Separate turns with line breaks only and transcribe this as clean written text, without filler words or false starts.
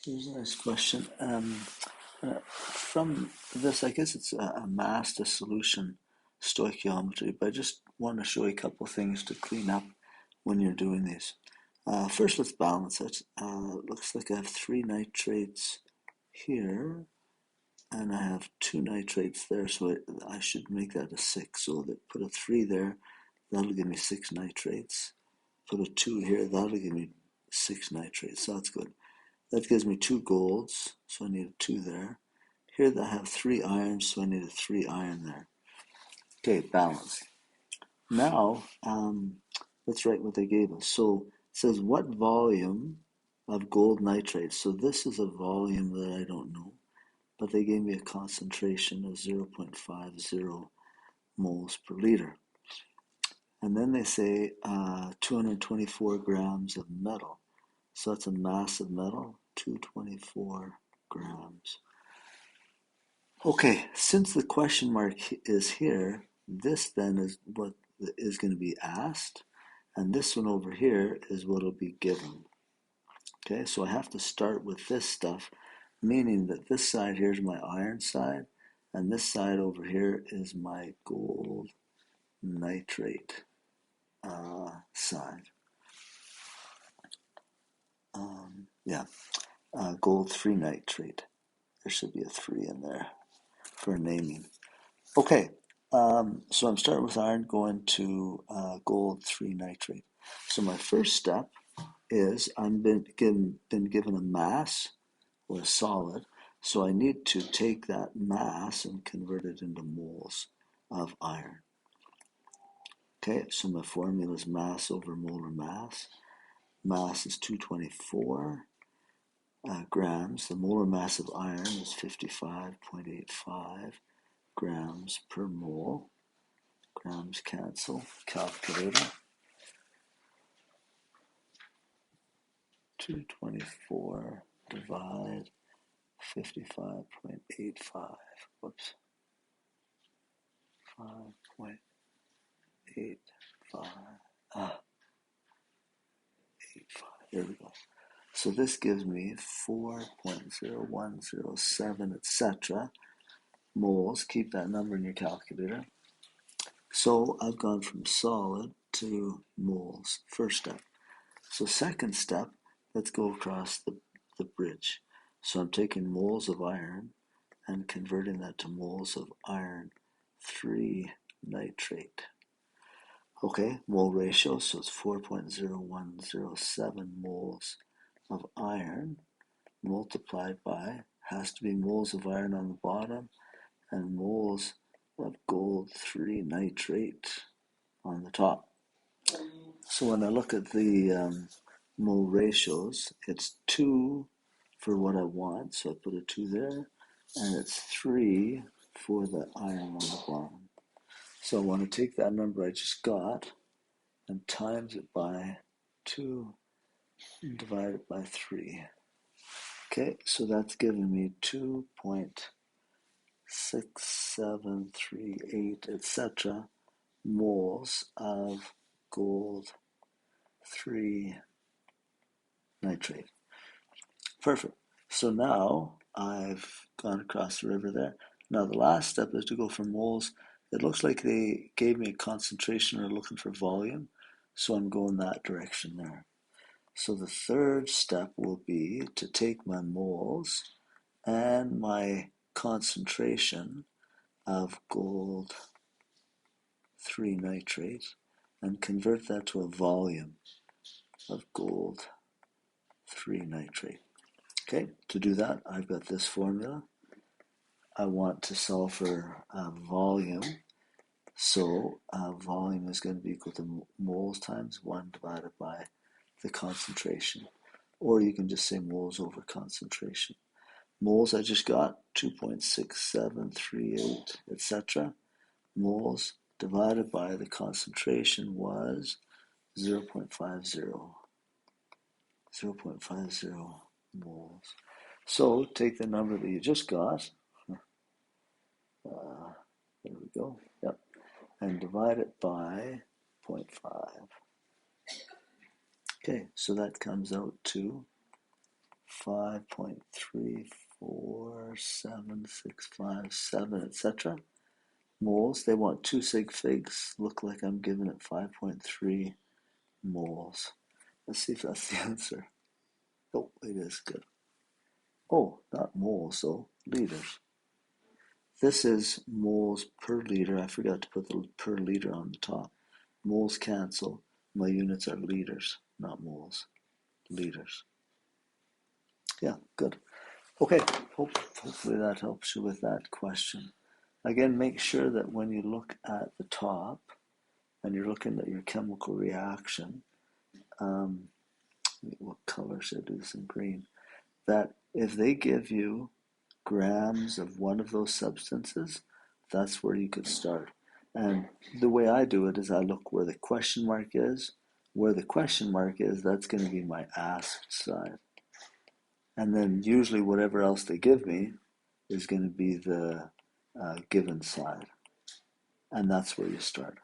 Here's a nice question. From this, I guess it's a mass to solution stoichiometry, but I just want to show you a couple things to clean up when you're doing these. First, let's balance it. Looks like I have 3 nitrates here, and I have 2 nitrates there, so I should make that a 6. So put a 3 there, that'll give me 6 nitrates. Put a 2 here, that'll give me 6 nitrates, so that's good. That gives me 2 golds, so I need a 2 there. Here I have 3 irons, so I need a 3 iron there. Okay, balance. Now, let's write what they gave us. So it says what volume of gold nitrate. So this is a volume that I don't know, but they gave me a concentration of 0.50 moles per liter. And then they say 224 grams of metal. So that's a mass of metal, 224 grams. Okay, since the question mark is here, this then is what is going to be asked, and this one over here is what will be given. Okay, so I have to start with this stuff, meaning that this side here is my iron side, and this side over here is my gold nitrate side. Gold 3 nitrate. There should be a 3 in there for naming. Okay, so I'm starting with iron, going to gold 3 nitrate. So my first step is I've been given a mass or a solid, so I need to take that mass and convert it into moles of iron. Okay, so my formula is mass over molar mass. Mass is 224 grams. The molar mass of iron is 55.85 grams per mole. Grams cancel. Calculator. 224 divide 55.85. Whoops. 5.85. 85. There we go. So this gives me 4.0107, etc. moles. Keep that number in your calculator. So I've gone from solid to moles. First step. So second step, let's go across the bridge. So I'm taking moles of iron and converting that to moles of iron 3 nitrate. Okay, mole ratio, so it's 4.0107 moles of iron multiplied by, has to be moles of iron on the bottom and moles of gold 3 nitrate on the top. So when I look at the mole ratios, it's 2 for what I want, so I put a 2 there, and it's 3 for the iron on the bottom. So I want to take that number I just got and times it by 2 and divide it by 3. Okay, so that's giving me 2.6738, etc. moles of gold 3 nitrate. Perfect. So now I've gone across the river there. Now the last step is to go from moles. It looks like they gave me a concentration or looking for volume, so I'm going that direction there. So the third step will be to take my moles and my concentration of gold 3 nitrate and convert that to a volume of gold 3 nitrate. Okay, to do that, I've got this formula. I want to solve for volume. So volume is going to be equal to moles times 1 divided by the concentration. Or you can just say moles over concentration. Moles I just got 2.6738, etc. Moles divided by the concentration was 0.50. 0.50 moles. So take the number that you just got, there we go, yep, and divide it by 0.5. Okay, so that comes out to 5.34767, etc. Moles. They want 2 sig figs. Look like I'm giving it 5.3 moles. Let's see if that's the answer. Oh, it is good. Oh, not moles, though. Liters. This is moles per liter. I forgot to put the per liter on the top. Moles cancel. My units are liters, not moles. Liters. Yeah, good. Okay, hopefully that helps you with that question. Again, make sure that when you look at the top and you're looking at your chemical reaction, what color should I do this in? Green? That if they give you grams of one of those substances, that's where you could start. And the way I do it is I look where the question mark is. Where the question mark is, that's going to be my asked side. And then usually whatever else they give me is going to be the given side. And that's where you start.